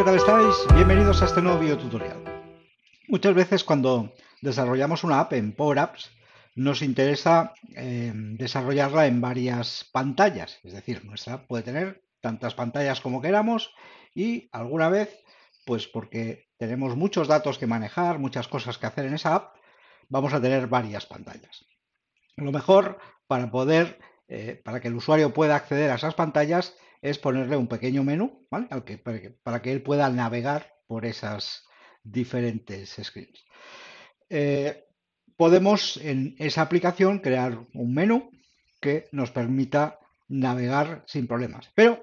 tal estáis? Bienvenidos a este nuevo video tutorial. Muchas veces cuando desarrollamos una app en Power Apps nos interesa desarrollarla en varias pantallas, es decir, nuestra app puede tener tantas pantallas como queramos y alguna vez, pues porque tenemos muchos datos que manejar, muchas cosas que hacer en esa app, vamos a tener varias pantallas. Lo mejor para que el usuario pueda acceder a esas pantallas es ponerle un pequeño menú, ¿vale? Para que él pueda navegar por esas diferentes screens. Podemos en esa aplicación crear un menú que nos permita navegar sin problemas. Pero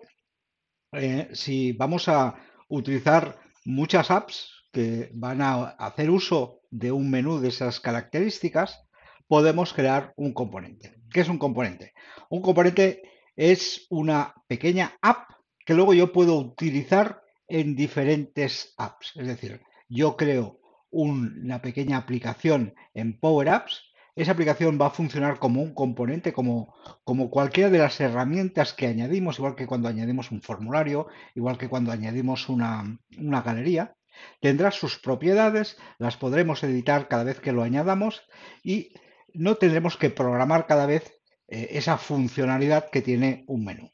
si vamos a utilizar muchas apps que van a hacer uso de un menú de esas características, podemos crear un componente. ¿Qué es un componente? Un componente es una pequeña app que luego yo puedo utilizar en diferentes apps. Es decir, yo creo una pequeña aplicación en Power Apps. Esa aplicación va a funcionar como un componente, como cualquiera de las herramientas que añadimos, igual que cuando añadimos un formulario, igual que cuando añadimos una galería. Tendrá sus propiedades, las podremos editar cada vez que lo añadamos y no tendremos que programar cada vez esa funcionalidad que tiene un menú.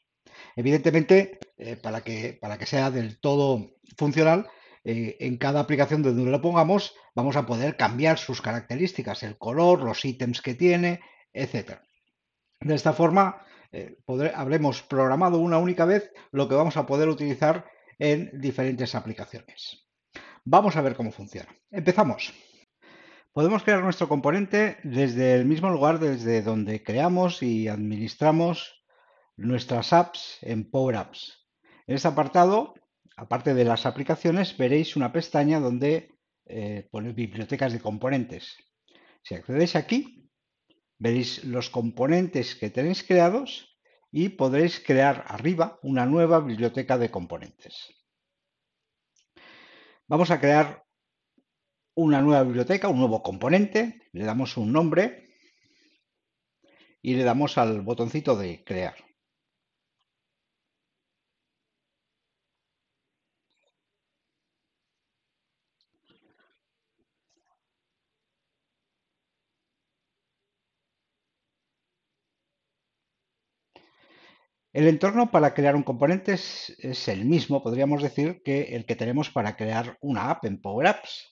Evidentemente, para que sea del todo funcional, en cada aplicación donde lo pongamos, vamos a poder cambiar sus características, el color, los ítems que tiene, etcétera. De esta forma, habremos programado una única vez lo que vamos a poder utilizar en diferentes aplicaciones. Vamos a ver cómo funciona. Empezamos. Podemos crear nuestro componente desde el mismo lugar desde donde creamos y administramos nuestras apps en Power Apps. En este apartado, aparte de las aplicaciones, veréis una pestaña donde pone bibliotecas de componentes. Si accedéis aquí, veréis los componentes que tenéis creados y podréis crear arriba una nueva biblioteca de componentes. Vamos a crear una nueva biblioteca, un nuevo componente, le damos un nombre y le damos al botoncito de crear. El entorno para crear un componente es el mismo, podríamos decir, que el que tenemos para crear una app en Power Apps.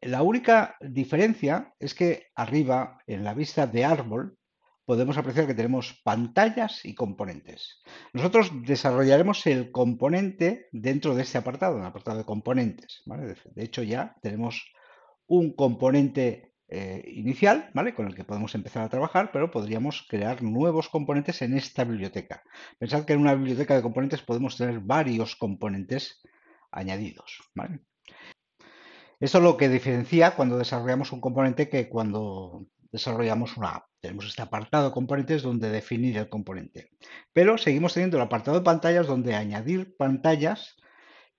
La única diferencia es que arriba, en la vista de árbol, podemos apreciar que tenemos pantallas y componentes. Nosotros desarrollaremos el componente dentro de este apartado, en el apartado de componentes, ¿vale? De hecho, ya tenemos un componente inicial, ¿vale? Con el que podemos empezar a trabajar, pero podríamos crear nuevos componentes en esta biblioteca. Pensad que en una biblioteca de componentes podemos tener varios componentes añadidos, ¿vale? Esto es lo que diferencia cuando desarrollamos un componente que cuando desarrollamos una app. Tenemos este apartado de componentes donde definir el componente. Pero seguimos teniendo el apartado de pantallas donde añadir pantallas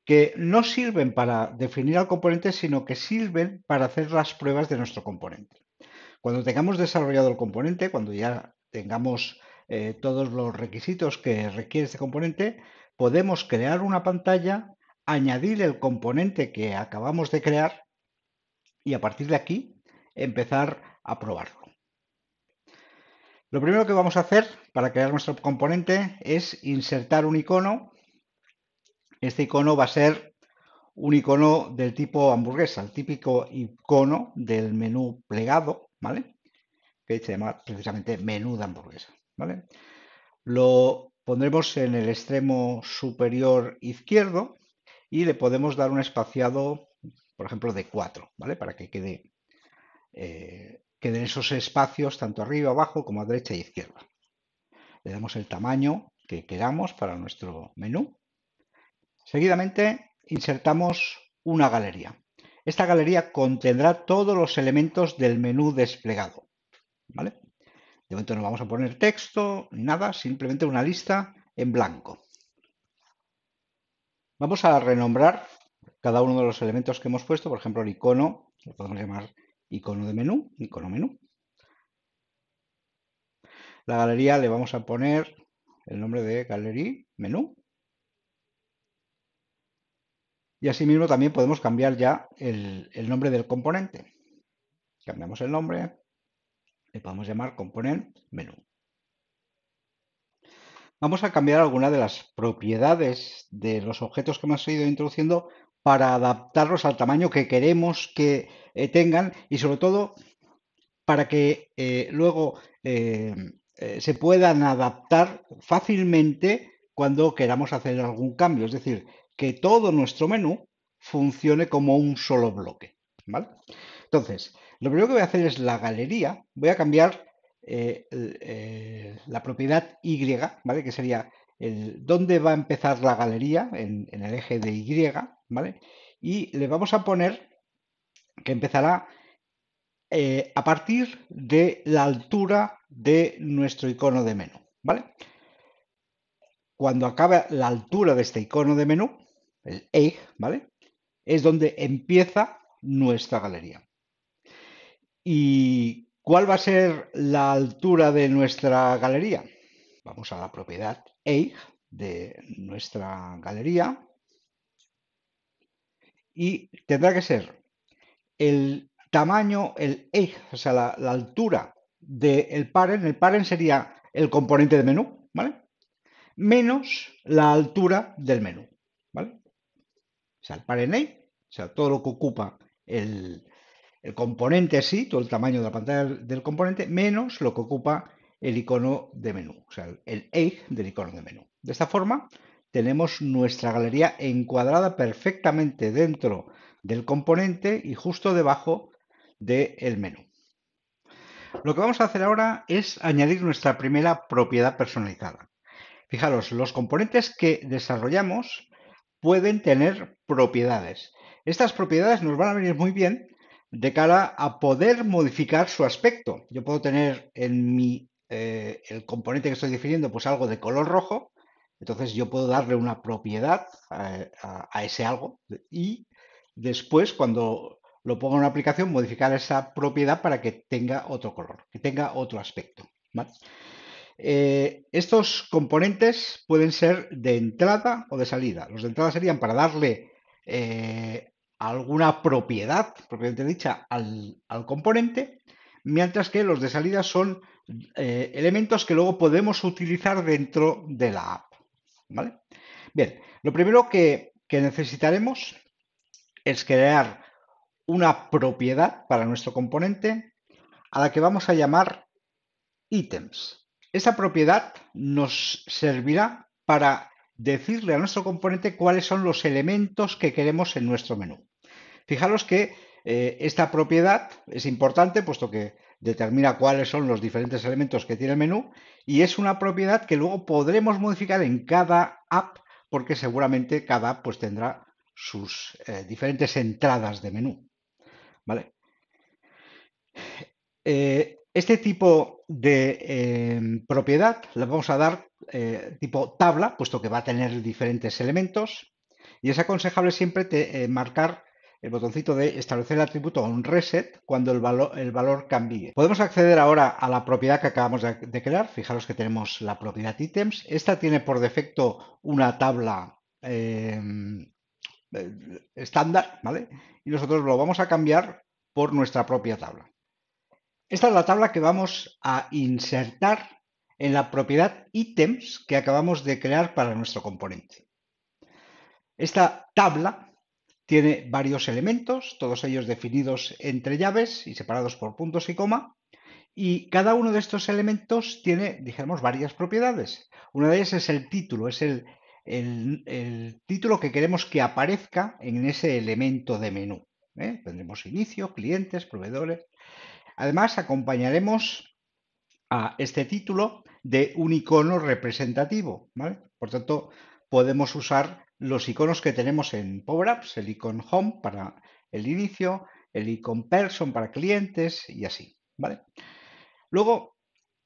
que no sirven para definir al componente, sino que sirven para hacer las pruebas de nuestro componente. Cuando tengamos desarrollado el componente, cuando ya tengamos todos los requisitos que requiere este componente, podemos crear una pantalla, añadir el componente que acabamos de crear y a partir de aquí empezar a probarlo. Lo primero que vamos a hacer para crear nuestro componente es insertar un icono. Este icono va a ser un icono del tipo hamburguesa, el típico icono del menú plegado, ¿vale? Que se llama precisamente menú de hamburguesa, ¿vale? Lo pondremos en el extremo superior izquierdo y le podemos dar un espaciado, por ejemplo, de 4, ¿vale? Para que queden esos espacios tanto arriba, abajo, como a derecha e izquierda. Le damos el tamaño que queramos para nuestro menú. Seguidamente insertamos una galería. Esta galería contendrá todos los elementos del menú desplegado, ¿vale? De momento no vamos a poner texto ni nada, simplemente una lista en blanco. Vamos a renombrar cada uno de los elementos que hemos puesto, por ejemplo, el icono, lo podemos llamar icono de menú, icono menú. La galería le vamos a poner el nombre de galería menú. Y asimismo también podemos cambiar ya el nombre del componente. Cambiamos el nombre, le podemos llamar component menú. Vamos a cambiar algunas de las propiedades de los objetos que hemos ido introduciendo para adaptarlos al tamaño que queremos que tengan y sobre todo para que luego se puedan adaptar fácilmente cuando queramos hacer algún cambio. Es decir, que todo nuestro menú funcione como un solo bloque. ¿Vale? Entonces, lo primero que voy a hacer es la galería. Voy a cambiar la propiedad Y, ¿vale? Que sería dónde va a empezar la galería en el eje de Y, ¿vale? Y le vamos a poner que empezará a partir de la altura de nuestro icono de menú, ¿vale? Cuando acabe la altura de este icono de menú, el egg, ¿vale? Es donde empieza nuestra galería. ¿Y cuál va a ser la altura de nuestra galería? Vamos a la propiedad egg de nuestra galería y tendrá que ser el tamaño, el egg, o sea, la altura del parent. El parent sería el componente de menú, ¿vale? Menos la altura del menú, ¿vale? O sea, el parent name, o sea, todo lo que ocupa el componente así, todo el tamaño de la pantalla del componente, menos lo que ocupa el icono de menú, o sea, el egg del icono de menú. De esta forma, tenemos nuestra galería encuadrada perfectamente dentro del componente y justo debajo del menú. Lo que vamos a hacer ahora es añadir nuestra primera propiedad personalizada. Fijaros, los componentes que desarrollamos pueden tener propiedades. Estas propiedades nos van a venir muy bien de cara a poder modificar su aspecto. Yo puedo tener en el componente que estoy definiendo pues algo de color rojo, entonces yo puedo darle una propiedad a ese algo y después cuando lo pongo en una aplicación modificar esa propiedad para que tenga otro color, que tenga otro aspecto, ¿vale? Estos componentes pueden ser de entrada o de salida. Los de entrada serían para darle alguna propiedad, propiamente dicha, al componente, mientras que los de salida son elementos que luego podemos utilizar dentro de la app. ¿Vale? Bien, lo primero que necesitaremos es crear una propiedad para nuestro componente a la que vamos a llamar ítems. Esa propiedad nos servirá para decirle a nuestro componente cuáles son los elementos que queremos en nuestro menú. Fijaros que esta propiedad es importante puesto que determina cuáles son los diferentes elementos que tiene el menú y es una propiedad que luego podremos modificar en cada app porque seguramente cada app pues tendrá sus diferentes entradas de menú. ¿Vale? Este tipo de propiedad le vamos a dar tipo tabla, puesto que va a tener diferentes elementos, y es aconsejable siempre marcar el botoncito de establecer el atributo on reset cuando el valor cambie. Podemos acceder ahora a la propiedad que acabamos de crear. Fijaros que tenemos la propiedad ítems. Esta tiene por defecto una tabla estándar, ¿vale? Y nosotros lo vamos a cambiar por nuestra propia tabla. Esta es la tabla que vamos a insertar en la propiedad ítems que acabamos de crear para nuestro componente. Esta tabla tiene varios elementos, todos ellos definidos entre llaves y separados por puntos y coma, y cada uno de estos elementos tiene, dijéramos, varias propiedades. Una de ellas es el título, es el título que queremos que aparezca en ese elemento de menú. Tendremos inicio, clientes, proveedores. Además, acompañaremos a este título de un icono representativo, ¿vale? Por tanto, podemos usar los iconos que tenemos en Power Apps, el icono Home para el inicio, el icono Person para clientes y así, ¿vale? Luego,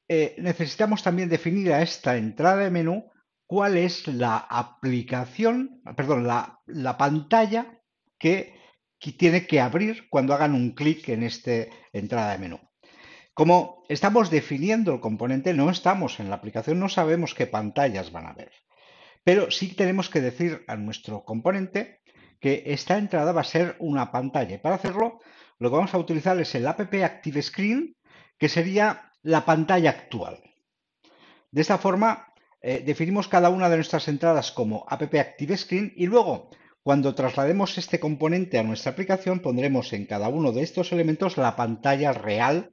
necesitamos también definir a esta entrada de menú cuál es la aplicación, perdón, la pantalla que tiene que abrir cuando hagan un clic en esta entrada de menú. Como estamos definiendo el componente, no estamos en la aplicación, no sabemos qué pantallas van a ver. Pero sí tenemos que decir a nuestro componente que esta entrada va a ser una pantalla. Y para hacerlo, lo que vamos a utilizar es el app Active Screen, que sería la pantalla actual. De esta forma, definimos cada una de nuestras entradas como app Active Screen y luego, cuando traslademos este componente a nuestra aplicación, pondremos en cada uno de estos elementos la pantalla real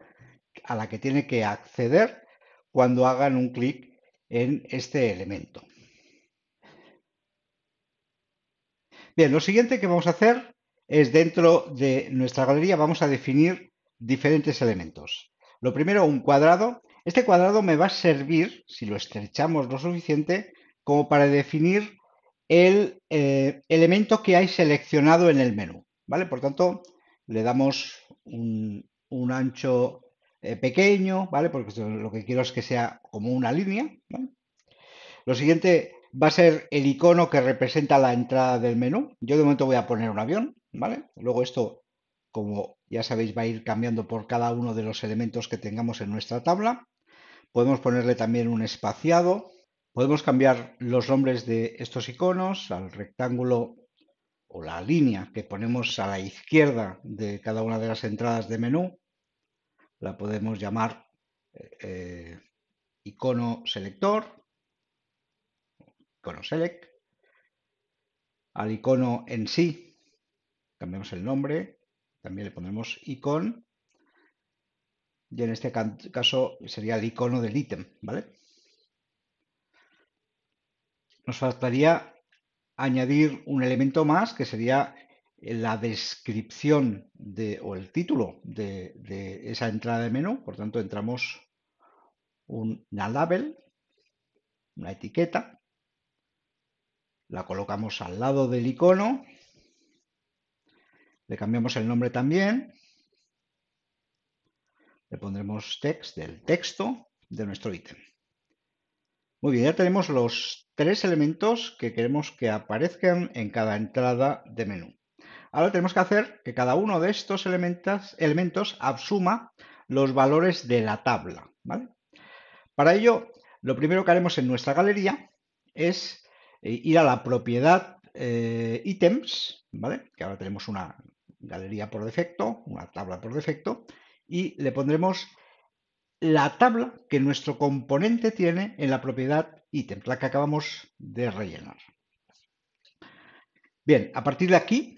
a la que tiene que acceder cuando hagan un clic en este elemento. Bien, lo siguiente que vamos a hacer es dentro de nuestra galería vamos a definir diferentes elementos. Lo primero, un cuadrado. Este cuadrado me va a servir, si lo estrechamos lo suficiente, como para definir el elemento que hay seleccionado en el menú. ¿Vale? Por tanto, le damos un ancho pequeño, ¿vale? Porque lo que quiero es que sea como una línea, ¿vale? Lo siguiente va a ser el icono que representa la entrada del menú. Yo de momento voy a poner un avión, ¿vale? Luego esto, como ya sabéis, va a ir cambiando por cada uno de los elementos que tengamos en nuestra tabla. Podemos ponerle también un espaciado. Podemos cambiar los nombres de estos iconos al rectángulo o la línea que ponemos a la izquierda de cada una de las entradas de menú. La podemos llamar icono selector, icono select. Al icono en sí cambiamos el nombre, también le ponemos icon y en este caso sería el icono del ítem, ¿vale? Nos faltaría añadir un elemento más que sería la descripción o el título de esa entrada de menú. Por tanto, entramos una label, una etiqueta, la colocamos al lado del icono, le cambiamos el nombre también, le pondremos text del texto de nuestro ítem. Muy bien, ya tenemos los tres elementos que queremos que aparezcan en cada entrada de menú. Ahora tenemos que hacer que cada uno de estos elementos asuma los valores de la tabla, ¿vale? Para ello, lo primero que haremos en nuestra galería es ir a la propiedad ítems, ¿vale? Que ahora tenemos una galería por defecto, una tabla por defecto, y le pondremos la tabla que nuestro componente tiene en la propiedad ítem, la que acabamos de rellenar. Bien, a partir de aquí,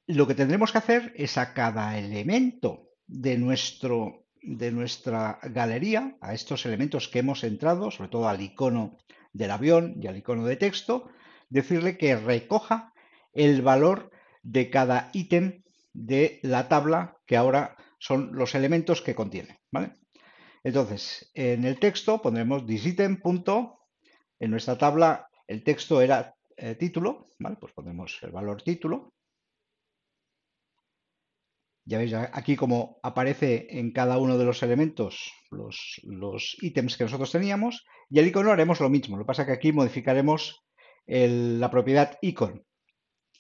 lo que tendremos que hacer es a cada elemento de nuestra galería, a estos elementos que hemos entrado, sobre todo al icono del avión y al icono de texto, decirle que recoja el valor de cada ítem de la tabla que ahora son los elementos que contiene, ¿vale? Entonces, en el texto pondremos thisItem. En nuestra tabla el texto era título, ¿vale? Pues pondremos el valor título. Ya veis aquí como aparece en cada uno de los elementos los ítems que nosotros teníamos. Y el icono haremos lo mismo. Lo que pasa es que aquí modificaremos la propiedad icon.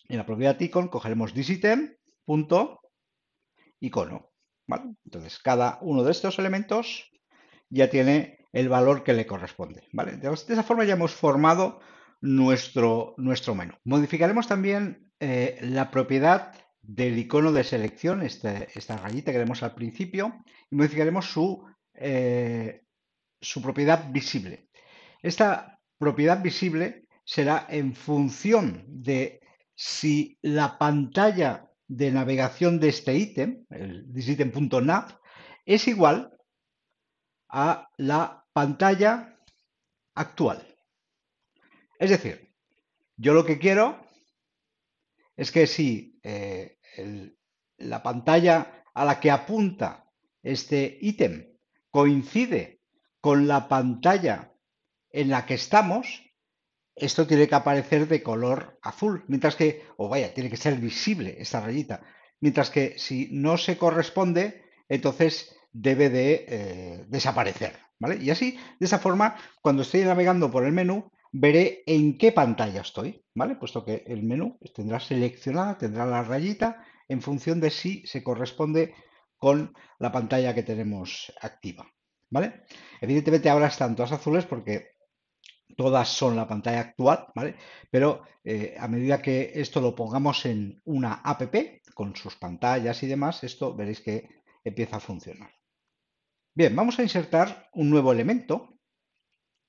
En la propiedad icon cogeremos thisItem.icono, ¿vale? Entonces, cada uno de estos elementos ya tiene el valor que le corresponde, ¿vale? De esa forma ya hemos formado nuestro menú. Modificaremos también la propiedad del icono de selección, esta rayita que vemos al principio, y modificaremos su propiedad visible. Esta propiedad visible será en función de si la pantalla de navegación de este ítem, el thisItem.nav, es igual a la pantalla actual. Es decir, yo lo que quiero es que si la pantalla a la que apunta este ítem coincide con la pantalla en la que estamos, esto tiene que aparecer de color azul, mientras que, o vaya, tiene que ser visible esta rayita, mientras que si no se corresponde, entonces debe de desaparecer, ¿vale? Y así, de esa forma, cuando estoy navegando por el menú, veré en qué pantalla estoy, ¿vale? Puesto que el menú tendrá seleccionada, tendrá la rayita en función de si se corresponde con la pantalla que tenemos activa, ¿vale? Evidentemente ahora están todas azules porque todas son la pantalla actual, ¿vale? Pero a medida que esto lo pongamos en una app con sus pantallas y demás, esto veréis que empieza a funcionar. Bien, vamos a insertar un nuevo elemento,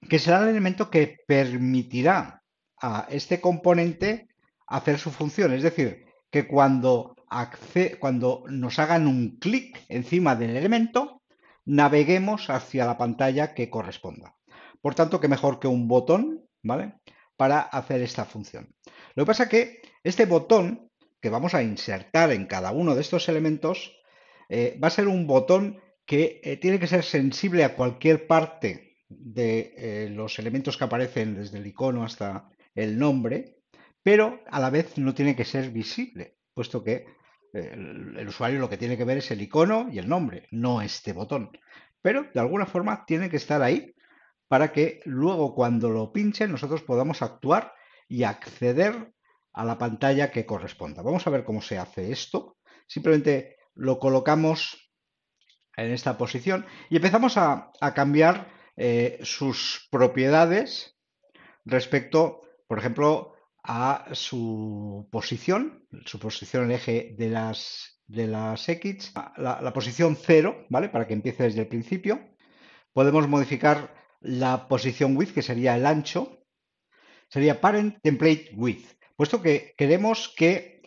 que será el elemento que permitirá a este componente hacer su función. Es decir, que cuando nos hagan un clic encima del elemento, naveguemos hacia la pantalla que corresponda. Por tanto, que mejor que un botón, ¿vale? Para hacer esta función. Lo que pasa es que este botón que vamos a insertar en cada uno de estos elementos va a ser un botón que tiene que ser sensible a cualquier parte de los elementos que aparecen desde el icono hasta el nombre, pero a la vez no tiene que ser visible, puesto que el usuario lo que tiene que ver es el icono y el nombre, no este botón. Pero de alguna forma tiene que estar ahí para que luego cuando lo pinchen nosotros podamos actuar y acceder a la pantalla que corresponda. Vamos a ver cómo se hace esto. Simplemente lo colocamos en esta posición y empezamos a cambiar sus propiedades respecto, por ejemplo, a su posición en el eje de las X, la posición 0, ¿vale? Para que empiece desde el principio. Podemos modificar la posición width, que sería el ancho, sería parent template width, puesto que queremos que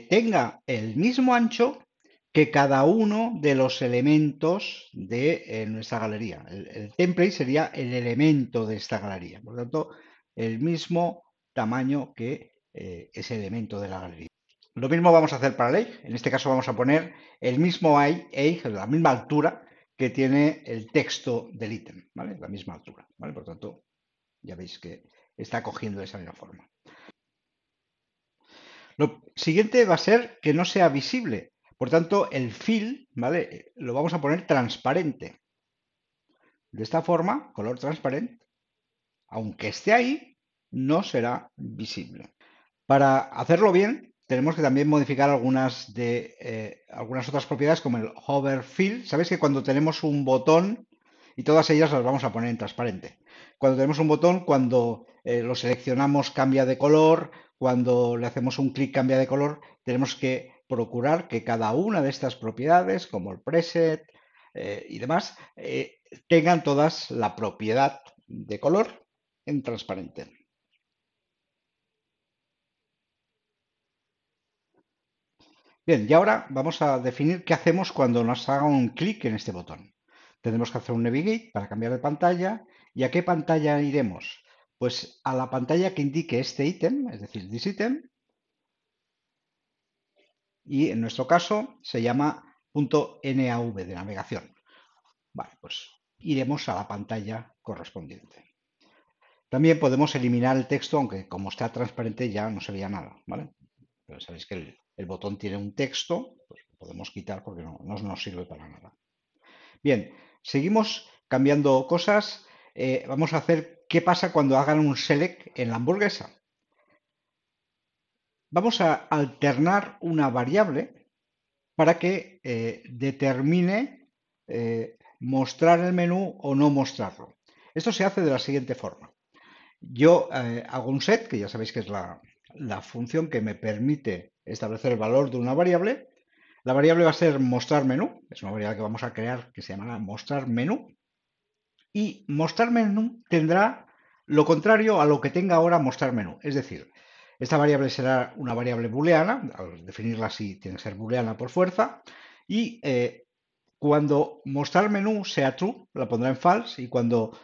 tenga el mismo ancho que cada uno de los elementos de nuestra galería. El template sería el elemento de esta galería, por lo tanto, el mismo tamaño que ese elemento de la galería. Lo mismo vamos a hacer para el age. En este caso vamos a poner el mismo age, la misma altura que tiene el texto del ítem, ¿vale? La misma altura, ¿vale? Por tanto, ya veis que está cogiendo de esa misma forma. Lo siguiente va a ser que no sea visible. Por tanto, el fill, ¿vale? Lo vamos a poner transparente. De esta forma, color transparente, aunque esté ahí, no será visible. Para hacerlo bien, tenemos que también modificar algunas otras propiedades como el hover fill. Sabéis que cuando tenemos un botón, y todas ellas las vamos a poner en transparente. Cuando tenemos un botón, cuando lo seleccionamos cambia de color, cuando le hacemos un clic cambia de color, tenemos que procurar que cada una de estas propiedades, como el preset y demás, tengan todas la propiedad de color en transparente. Bien, y ahora vamos a definir qué hacemos cuando nos haga un clic en este botón. Tendremos que hacer un navigate para cambiar de pantalla. ¿Y a qué pantalla iremos? Pues a la pantalla que indique este ítem, es decir, this item, y en nuestro caso se llama .nav de navegación. Vale, pues iremos a la pantalla correspondiente. También podemos eliminar el texto, aunque como está transparente ya no se veía nada, ¿vale? Pero sabéis que el botón tiene un texto, pues lo podemos quitar porque no nos sirve para nada. Bien, seguimos cambiando cosas. Vamos a hacer qué pasa cuando hagan un select en la hamburguesa. Vamos a alternar una variable para que determine mostrar el menú o no mostrarlo. Esto se hace de la siguiente forma. Yo hago un set, que ya sabéis que es la función que me permite establecer el valor de una variable. La variable va a ser mostrar menú, es una variable que vamos a crear que se llamará mostrar menú. Y mostrar menú tendrá lo contrario a lo que tenga ahora mostrar menú. Es decir, esta variable será una variable booleana, al definirla así tiene que ser booleana por fuerza, y cuando mostrar menú sea true, la pondrá en false, y cuando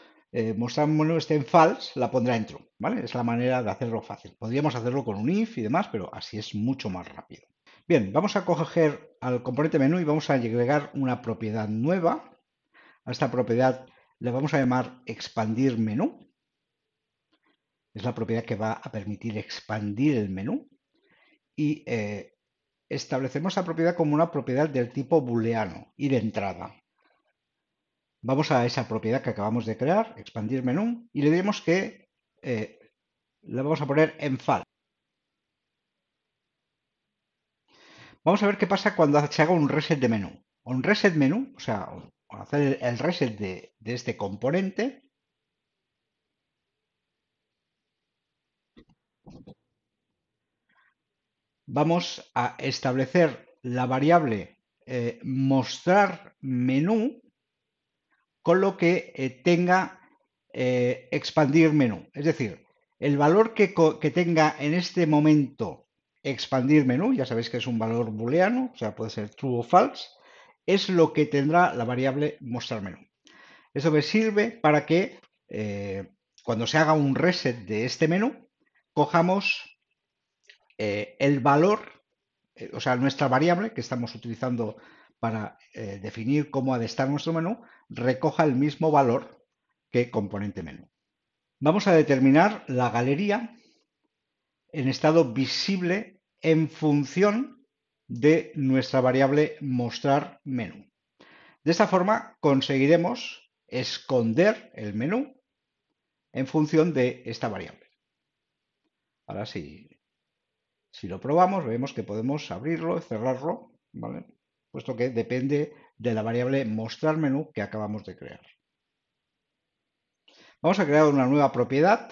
mostrar menú esté en false, la pondrá en true, ¿vale? Es la manera de hacerlo fácil. Podríamos hacerlo con un if y demás, pero así es mucho más rápido. Bien, vamos a coger al componente menú y vamos a agregar una propiedad nueva. A esta propiedad le vamos a llamar expandir menú. Es la propiedad que va a permitir expandir el menú. Y establecemos esta propiedad como una propiedad del tipo booleano y de entrada. Vamos a esa propiedad que acabamos de crear, expandir menú, y le diremos que le vamos a poner en false. Vamos a ver qué pasa cuando se haga un reset de menú. Un reset menú, o sea, hacer el reset de este componente, vamos a establecer la variable mostrar menú con lo que tenga expandir menú. Es decir, el valor que tenga en este momento expandir menú, ya sabéis que es un valor booleano, o sea, puede ser true o false, es lo que tendrá la variable mostrar menú. Eso me sirve para que cuando se haga un reset de este menú, cojamos el valor, o sea, nuestra variable que estamos utilizando para definir cómo ha de estar nuestro menú, recoja el mismo valor que componente menú. Vamos a determinar la galería en estado visible en función de nuestra variable mostrar menú. De esta forma conseguiremos esconder el menú en función de esta variable. Ahora si lo probamos, vemos que podemos abrirlo y cerrarlo, ¿vale? Puesto que depende de la variable mostrar menú que acabamos de crear. Vamos a crear una nueva propiedad.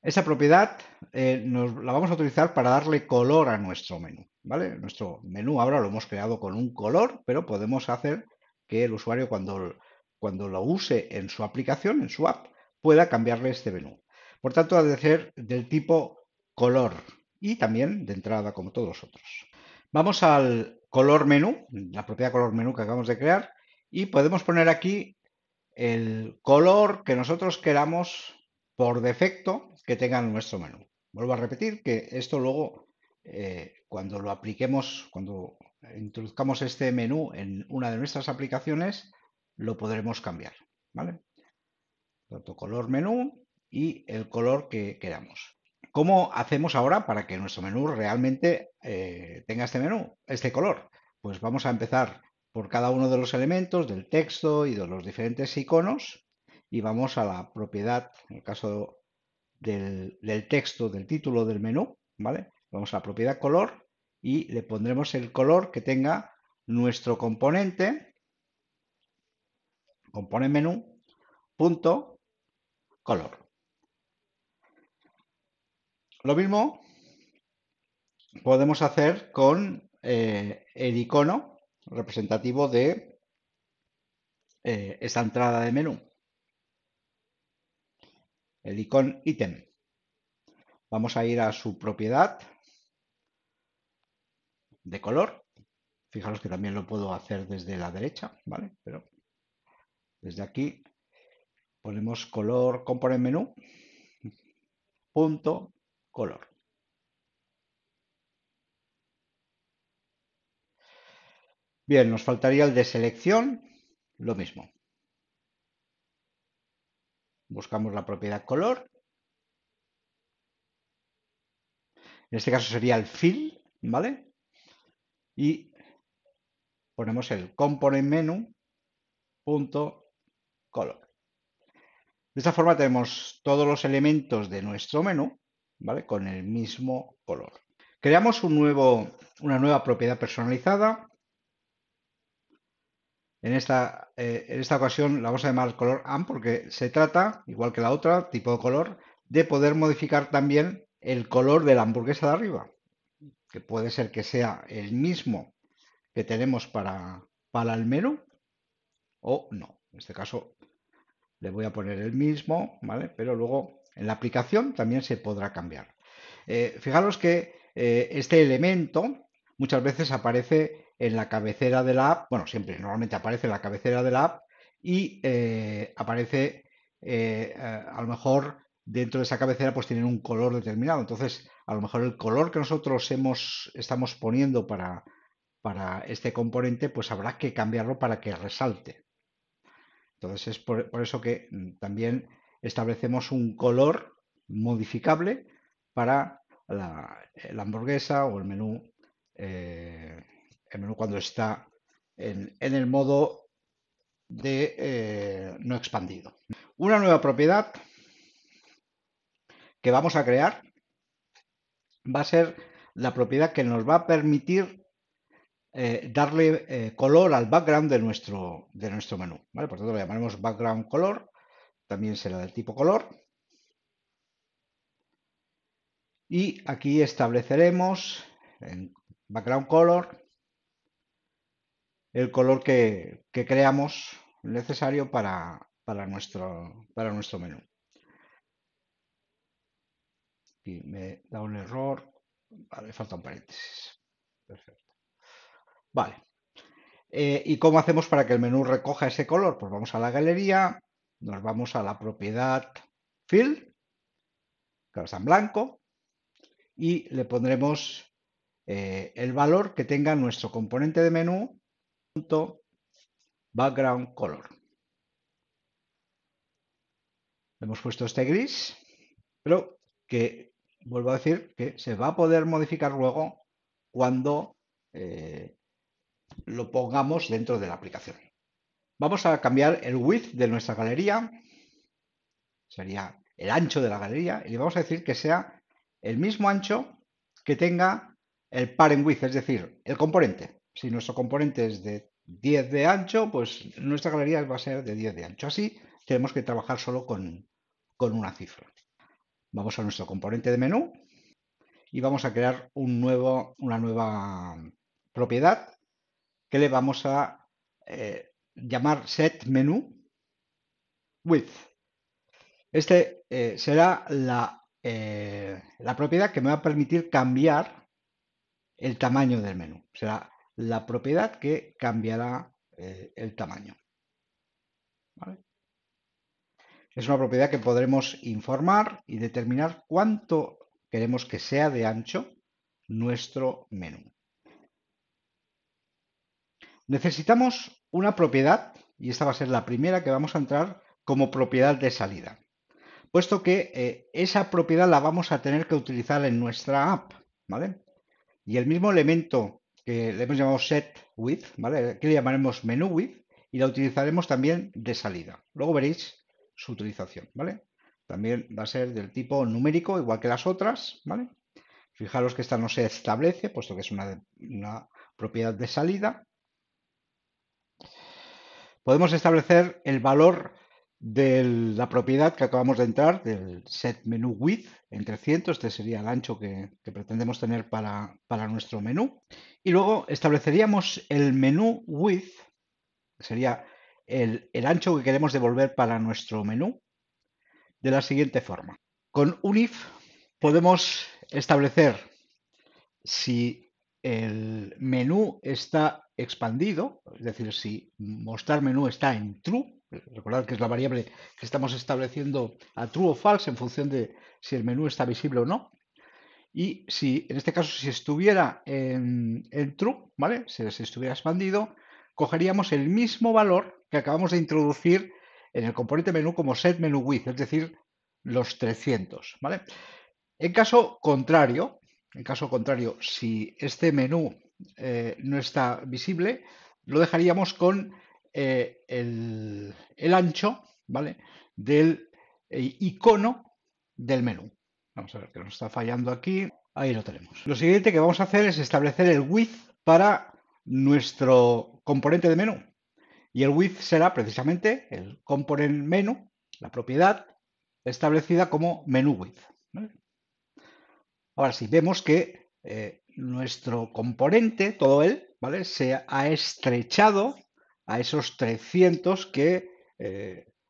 Esa propiedad la vamos a utilizar para darle color a nuestro menú, ¿vale? Nuestro menú ahora lo hemos creado con un color, pero podemos hacer que el usuario cuando lo use en su aplicación, en su app, pueda cambiarle este menú. Por tanto, ha de ser del tipo color y también de entrada, como todos los otros. Vamos al color menú, la propiedad color menú que acabamos de crear, y podemos poner aquí el color que nosotros queramos por defecto que tenga nuestro menú. Vuelvo a repetir que esto luego, cuando lo apliquemos, cuando introduzcamos este menú en una de nuestras aplicaciones, lo podremos cambiar, ¿vale? Tanto color menú y el color que queramos. ¿Cómo hacemos ahora para que nuestro menú realmente tenga este color? Pues vamos a empezar por cada uno de los elementos del texto y de los diferentes iconos y vamos a la propiedad, en el caso del texto, del título del menú, ¿vale? Vamos a la propiedad color y le pondremos el color que tenga nuestro componente menú punto color. Lo mismo podemos hacer con el icono representativo de esta entrada de menú, el icono ítem. Vamos a ir a su propiedad de color. Fijaros que también lo puedo hacer desde la derecha, ¿vale? Pero desde aquí ponemos color component menú punto color. Bien, nos faltaría el de selección, lo mismo. Buscamos la propiedad color. En este caso sería el fill, ¿vale? Y ponemos el component menú punto color. De esta forma tenemos todos los elementos de nuestro menú, ¿vale? Con el mismo color. Creamos una nueva propiedad personalizada. En esta ocasión la vamos a llamar color AMP porque se trata, igual que la otra, tipo de color, de poder modificar también el color de la hamburguesa de arriba, que puede ser que sea el mismo que tenemos para el menú o no. En este caso le voy a poner el mismo, ¿vale? Pero luego en la aplicación también se podrá cambiar. Fijaros que este elemento muchas veces aparece en la cabecera de la app, bueno, siempre normalmente aparece en la cabecera de la app y aparece a lo mejor dentro de esa cabecera pues tienen un color determinado. Entonces, a lo mejor el color que nosotros estamos poniendo para este componente, pues habrá que cambiarlo para que resalte. Entonces es por eso que también establecemos un color modificable para la hamburguesa o el menú cuando está en el modo de no expandido. Una nueva propiedad que vamos a crear va a ser la propiedad que nos va a permitir darle color al background de nuestro menú, ¿vale? Por tanto, lo llamaremos background color, también será del tipo color. Y aquí estableceremos en background color el color que creamos necesario para nuestro menú. Aquí me da un error. Vale, falta un paréntesis. Perfecto. Vale. ¿Y cómo hacemos para que el menú recoja ese color? Pues vamos a la galería, nos vamos a la propiedad Fill, que ahora está en blanco, y le pondremos el valor que tenga nuestro componente de menú background color. Hemos puesto este gris, pero que vuelvo a decir que se va a poder modificar luego cuando lo pongamos dentro de la aplicación. Vamos a cambiar el width de nuestra galería, sería el ancho de la galería, y le vamos a decir que sea el mismo ancho que tenga el parent width, es decir, el componente. Si nuestro componente es de 10 de ancho, pues nuestra galería va a ser de 10 de ancho. Así tenemos que trabajar solo con una cifra. Vamos a nuestro componente de menú y vamos a crear una nueva propiedad que le vamos a llamar setMenu width. Este será la propiedad que me va a permitir cambiar el tamaño del menú. Será la propiedad que cambiará el tamaño. ¿Vale? Es una propiedad que podremos informar y determinar cuánto queremos que sea de ancho nuestro menú. Necesitamos una propiedad, y esta va a ser la primera que vamos a entrar como propiedad de salida, puesto que esa propiedad la vamos a tener que utilizar en nuestra app, ¿vale? Y el mismo elemento que le hemos llamado setWidth, ¿vale? Aquí le llamaremos menúWidth y la utilizaremos también de salida. Luego veréis su utilización, ¿vale? También va a ser del tipo numérico, igual que las otras, ¿vale? Fijaros que esta no se establece, puesto que es una propiedad de salida. Podemos establecer el valor de la propiedad que acabamos de entrar, del setMenuWidth en 300, este sería el ancho que pretendemos tener para nuestro menú. Y luego estableceríamos el menúWidth, que sería el ancho que queremos devolver para nuestro menú, de la siguiente forma. Con un if podemos establecer si el menú está expandido, es decir, si mostrar menú está en true, recordad que es la variable que estamos estableciendo a true o false en función de si el menú está visible o no. Y si, en este caso, si estuviera en true, ¿vale? Si estuviera expandido, cogeríamos el mismo valor que acabamos de introducir en el componente menú como setMenuWidth, es decir, los 300, ¿vale? En caso contrario, si este menú no está visible, lo dejaríamos con el ancho, ¿vale? Del icono del menú. Vamos a ver que nos está fallando aquí. Ahí lo tenemos. Lo siguiente que vamos a hacer es establecer el width para nuestro componente de menú. Y el width será precisamente el component menú, la propiedad establecida como menú width, ¿vale? Ahora sí, vemos que nuestro componente, todo él, ¿vale? Se ha estrechado a esos 300 que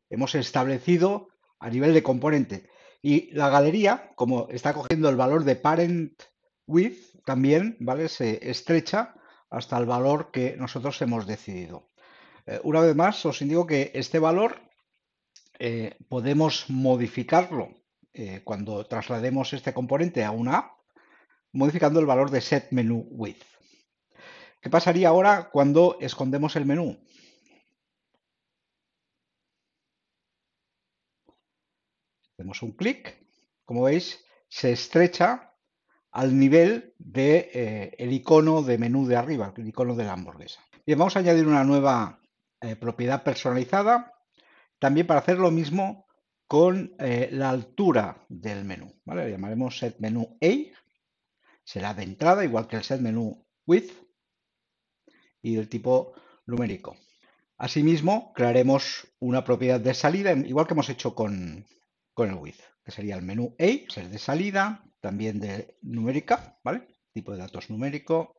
hemos establecido a nivel de componente. Y la galería, como está cogiendo el valor de parent width, también, ¿vale? Se estrecha hasta el valor que nosotros hemos decidido. Una vez más, os indico que este valor podemos modificarlo cuando traslademos este componente a una app, modificando el valor de setMenuWidth. ¿Qué pasaría ahora cuando escondemos el menú? Hacemos un clic, como veis, se estrecha al nivel de, el icono de menú de arriba, el icono de la hamburguesa. Bien, vamos a añadir una nueva propiedad personalizada, también para hacer lo mismo con la altura del menú, ¿vale? Le llamaremos setMenuA, será de entrada, igual que el setMenuWidth, y del tipo numérico. Asimismo, crearemos una propiedad de salida, igual que hemos hecho con el width, que sería el menú A, ser de salida, también de numérica, ¿vale? Tipo de datos numérico.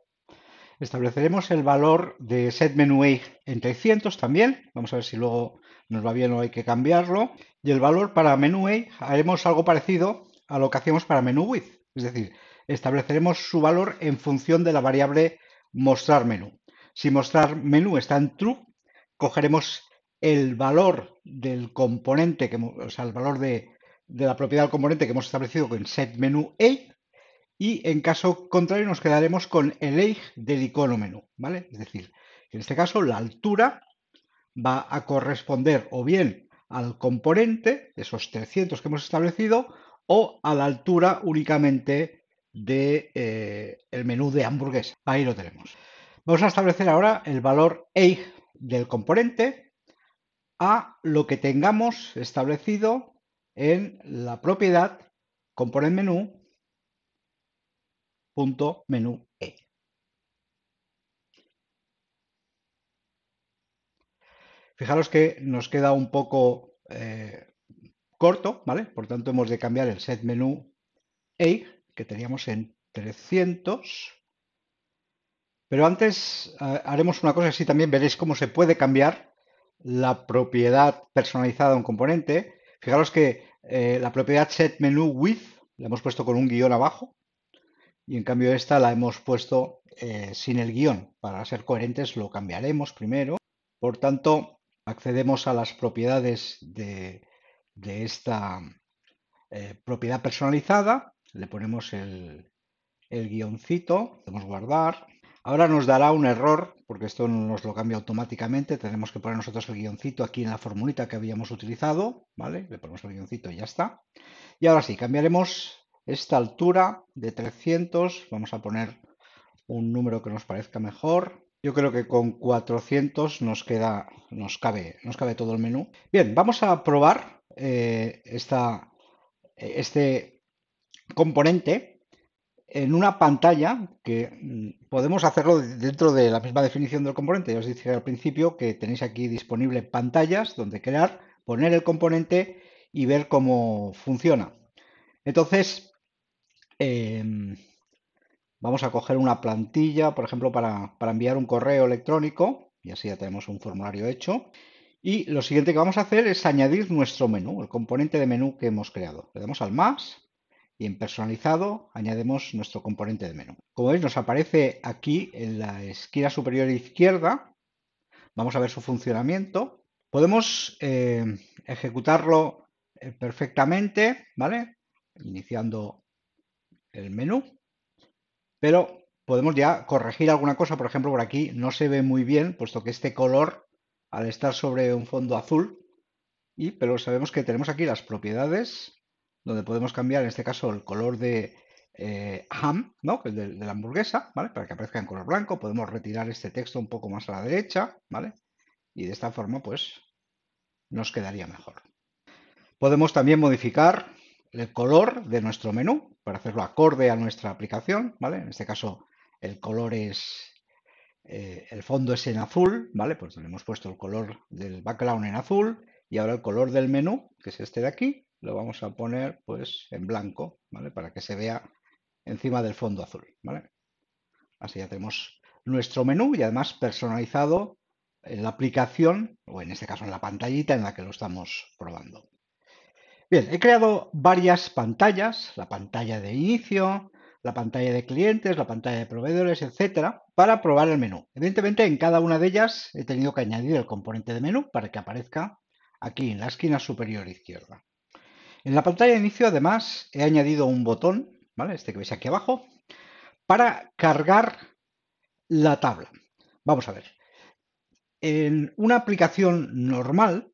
Estableceremos el valor de setMenuA en 300 también. Vamos a ver si luego nos va bien o hay que cambiarlo. Y el valor para menuA haremos algo parecido a lo que hacíamos para menuWidth. Es decir, estableceremos su valor en función de la variable mostrar menú. Si mostrar menú está en true, cogeremos el valor del componente, o sea, el valor de la propiedad del componente que hemos establecido con setMenuA, y en caso contrario nos quedaremos con el age del icono menú, ¿vale? Es decir, en este caso la altura va a corresponder o bien al componente, esos 300 que hemos establecido, o a la altura únicamente de, el menú de hamburguesa. Ahí lo tenemos. Vamos a establecer ahora el valor age del componente a lo que tengamos establecido en la propiedad component menú.menú. Fijaros que nos queda un poco corto, ¿vale? Por tanto, hemos de cambiar el set menú age, que teníamos en 300. Pero antes haremos una cosa, así también veréis cómo se puede cambiar la propiedad personalizada de un componente. Fijaros que la propiedad set menú with la hemos puesto con un guión abajo, y en cambio esta la hemos puesto sin el guión. Para ser coherentes lo cambiaremos primero. Por tanto, accedemos a las propiedades de esta propiedad personalizada, le ponemos el guioncito, podemos guardar. Ahora nos dará un error, porque esto no nos lo cambia automáticamente, tenemos que poner nosotros el guioncito aquí en la formulita que habíamos utilizado, ¿vale? Le ponemos el guioncito y ya está. Y ahora sí, cambiaremos esta altura de 300, vamos a poner un número que nos parezca mejor. Yo creo que con 400 nos cabe todo el menú. Bien, vamos a probar este componente en una pantalla que podemos hacerlo dentro de la misma definición del componente. Ya os dije al principio que tenéis aquí disponible pantallas donde crear, poner el componente y ver cómo funciona. Entonces, vamos a coger una plantilla, por ejemplo, para enviar un correo electrónico, y así ya tenemos un formulario hecho. Y lo siguiente que vamos a hacer es añadir nuestro menú, el componente de menú que hemos creado. Le damos al más y en personalizado añadimos nuestro componente de menú. Como veis, nos aparece aquí en la esquina superior izquierda. Vamos a ver su funcionamiento. Podemos ejecutarlo perfectamente, ¿vale? Iniciando el menú. Pero podemos ya corregir alguna cosa. Por ejemplo, por aquí no se ve muy bien, puesto que este color, al estar sobre un fondo azul, pero sabemos que tenemos aquí las propiedades, donde podemos cambiar, en este caso, el color de ham, ¿no? El de la hamburguesa, ¿vale? Para que aparezca en color blanco. Podemos retirar este texto un poco más a la derecha, ¿vale? Y de esta forma, pues, nos quedaría mejor. Podemos también modificar el color de nuestro menú para hacerlo acorde a nuestra aplicación, ¿vale? En este caso, el color es, el fondo es en azul, ¿vale? Pues le hemos puesto el color del background en azul, y ahora el color del menú, que es este de aquí, lo vamos a poner pues en blanco, ¿vale? Para que se vea encima del fondo azul, ¿vale? Así ya tenemos nuestro menú y además personalizado en la aplicación, o en este caso en la pantallita en la que lo estamos probando. Bien, he creado varias pantallas, la pantalla de inicio, la pantalla de clientes, la pantalla de proveedores, etcétera, para probar el menú. Evidentemente, en cada una de ellas he tenido que añadir el componente de menú para que aparezca aquí en la esquina superior izquierda. En la pantalla de inicio, además, he añadido un botón, ¿vale? Este que veis aquí abajo, para cargar la tabla. Vamos a ver. En una aplicación normal,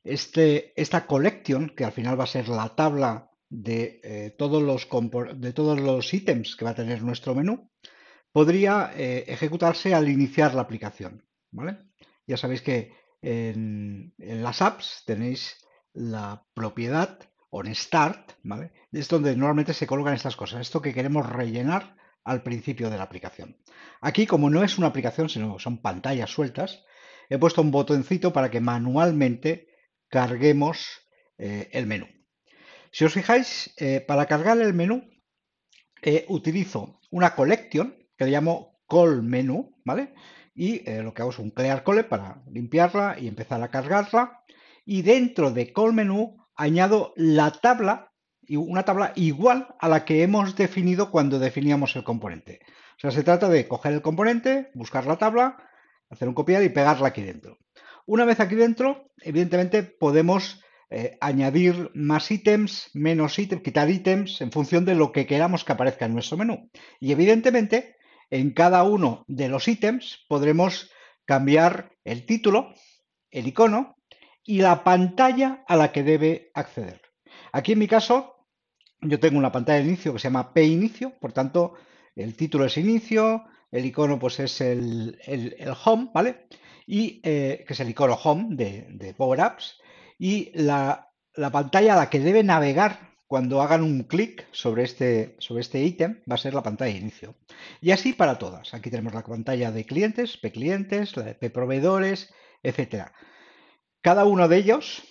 esta collection, que al final va a ser la tabla de todos los ítems que va a tener nuestro menú, podría ejecutarse al iniciar la aplicación, ¿vale? Ya sabéis que en las apps tenéis la propiedad on start, ¿vale? Es donde normalmente se colocan estas cosas, esto que queremos rellenar al principio de la aplicación. Aquí, como no es una aplicación, sino que son pantallas sueltas, he puesto un botoncito para que manualmente carguemos el menú. Si os fijáis, para cargar el menú utilizo una collection que le llamo call menu, ¿vale? Y lo que hago es un clear call para limpiarla y empezar a cargarla. Y dentro de call menu añado la tabla, una tabla igual a la que hemos definido cuando definíamos el componente. O sea, se trata de coger el componente, buscar la tabla, hacer un copiar y pegarla aquí dentro. Una vez aquí dentro, evidentemente podemos añadir más ítems, menos ítems, quitar ítems en función de lo que queramos que aparezca en nuestro menú. Y evidentemente, en cada uno de los ítems podremos cambiar el título, el icono y la pantalla a la que debe acceder. Aquí en mi caso, yo tengo una pantalla de inicio que se llama P inicio, por tanto, el título es inicio, el icono pues es el home, ¿vale? Y que es el icono home de Power Apps. Y la pantalla a la que debe navegar cuando hagan un clic sobre este ítem va a ser la pantalla de inicio. Y así para todas. Aquí tenemos la pantalla de clientes, P clientes, la de P proveedores, etcétera. Cada uno de ellos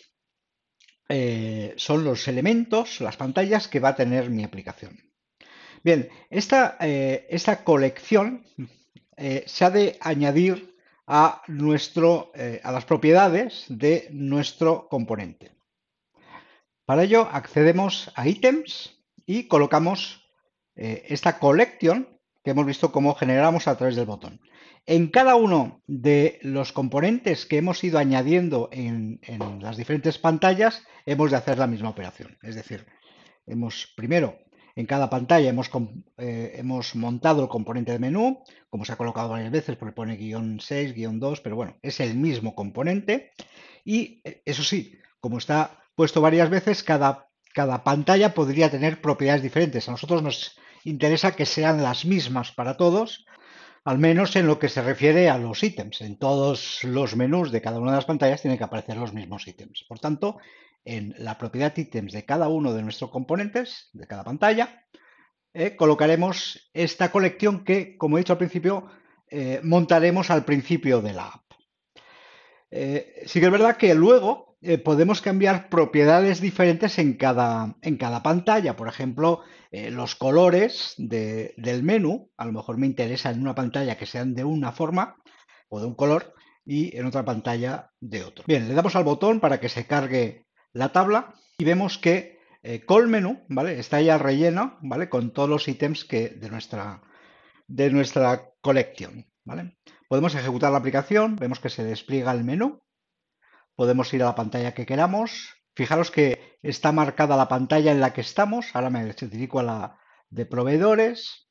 son los elementos, las pantallas que va a tener mi aplicación. Bien, esta colección se ha de añadir a las propiedades de nuestro componente. Para ello accedemos a ítems y colocamos esta collection que hemos visto cómo generamos a través del botón. En cada uno de los componentes que hemos ido añadiendo en las diferentes pantallas hemos de hacer la misma operación. Es decir, primero en cada pantalla hemos montado el componente de menú, como se ha colocado varias veces, porque pone guión 6, guión 2, pero bueno, es el mismo componente. Y eso sí, como está puesto varias veces, cada pantalla podría tener propiedades diferentes. A nosotros nos interesa que sean las mismas para todos, al menos en lo que se refiere a los ítems. En todos los menús de cada una de las pantallas tienen que aparecer los mismos ítems. Por tanto, en la propiedad ítems de cada uno de nuestros componentes, de cada pantalla, colocaremos esta colección que, como he dicho al principio, montaremos al principio de la app. Sí que es verdad que luego podemos cambiar propiedades diferentes en cada pantalla. Por ejemplo, los colores del menú, a lo mejor me interesa en una pantalla que sean de una forma o de un color y en otra pantalla de otro. Bien, le damos al botón para que se cargue la tabla y vemos que Call Menú, ¿vale? Está ya relleno, ¿vale? Con todos los ítems de nuestra colección, ¿vale? Podemos ejecutar la aplicación, vemos que se despliega el menú, podemos ir a la pantalla que queramos. Fijaros que está marcada la pantalla en la que estamos. Ahora me dirijo a la de proveedores.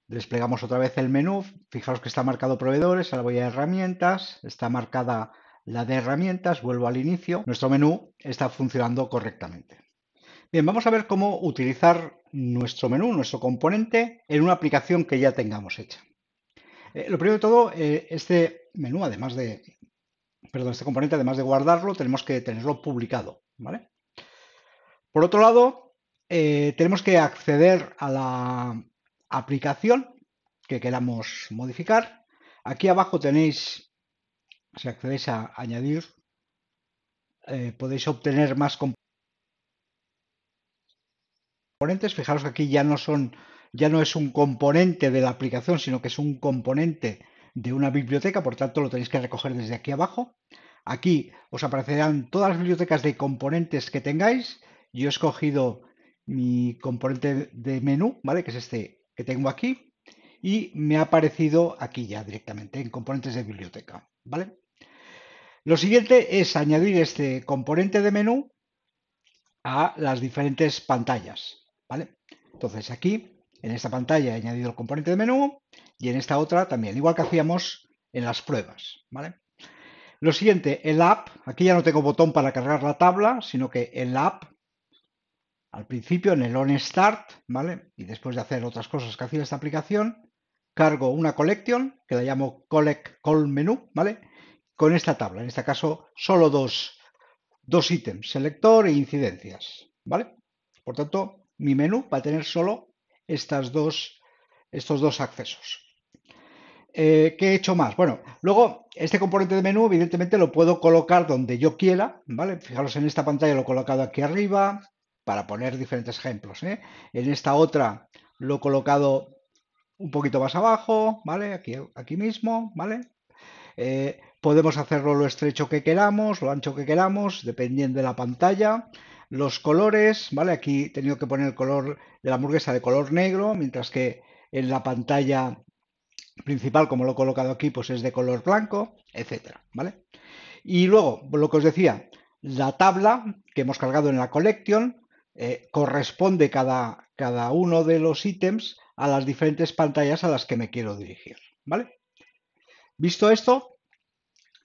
Desplegamos otra vez el menú. Fijaros que está marcado proveedores. Ahora voy a herramientas. Está marcada la de herramientas. Vuelvo al inicio. Nuestro menú está funcionando correctamente. Bien, vamos a ver cómo utilizar nuestro menú, nuestro componente, en una aplicación que ya tengamos hecha. Lo primero de todo, este menú, este componente, además de guardarlo, tenemos que tenerlo publicado, ¿vale? Por otro lado, tenemos que acceder a la aplicación que queramos modificar. Aquí abajo tenéis, si accedéis a añadir, podéis obtener más componentes. Fijaros que aquí ya no es un componente de la aplicación, sino que es un componente de una biblioteca, por tanto lo tenéis que recoger desde aquí abajo. Aquí os aparecerán todas las bibliotecas de componentes que tengáis. Yo he escogido mi componente de menú, ¿vale? Que es este que tengo aquí. Y me ha aparecido aquí ya directamente en componentes de biblioteca, ¿vale? Lo siguiente es añadir este componente de menú a las diferentes pantallas, ¿vale? Entonces aquí, en esta pantalla he añadido el componente de menú y en esta otra también, igual que hacíamos en las pruebas, ¿vale? Lo siguiente, en la app, aquí ya no tengo botón para cargar la tabla, sino que en la app, al principio en el on start, ¿vale? Y después de hacer otras cosas que hacía esta aplicación, cargo una collection que la llamo call menu, ¿vale? Con esta tabla, en este caso solo dos ítems, selector e incidencias, ¿vale? Por tanto, mi menú va a tener solo estos dos accesos. ¿Qué he hecho más? Bueno, luego este componente de menú evidentemente lo puedo colocar donde yo quiera, ¿vale? Fijaros en esta pantalla lo he colocado aquí arriba, para poner diferentes ejemplos, ¿eh? En esta otra lo he colocado un poquito más abajo, ¿vale? Aquí mismo, ¿vale? Podemos hacerlo lo estrecho que queramos, lo ancho que queramos, dependiendo de la pantalla. Los colores, ¿vale? Aquí he tenido que poner el color de la hamburguesa de color negro, mientras que en la pantalla principal, como lo he colocado aquí, pues es de color blanco, etcétera, ¿vale? Y luego, lo que os decía, la tabla que hemos cargado en la collection corresponde cada uno de los ítems a las diferentes pantallas a las que me quiero dirigir, ¿vale? Visto esto,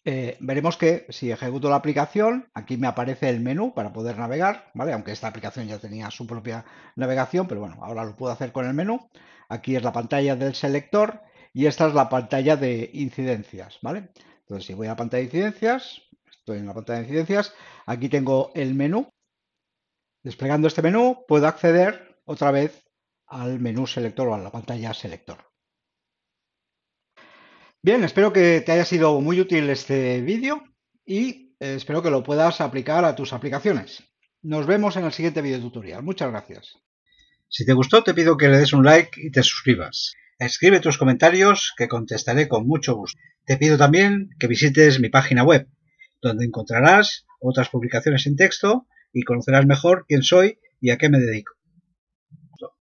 veremos que si ejecuto la aplicación, aquí me aparece el menú para poder navegar, ¿vale? Aunque esta aplicación ya tenía su propia navegación, pero bueno, ahora lo puedo hacer con el menú. Aquí es la pantalla del selector y esta es la pantalla de incidencias, ¿vale? Entonces, si voy a la pantalla de incidencias, estoy en la pantalla de incidencias, aquí tengo el menú. Desplegando este menú, puedo acceder otra vez al menú selector o a la pantalla selector. Bien, espero que te haya sido muy útil este vídeo y espero que lo puedas aplicar a tus aplicaciones. Nos vemos en el siguiente video tutorial. Muchas gracias. Si te gustó, te pido que le des un like y te suscribas. Escribe tus comentarios que contestaré con mucho gusto. Te pido también que visites mi página web, donde encontrarás otras publicaciones en texto y conocerás mejor quién soy y a qué me dedico.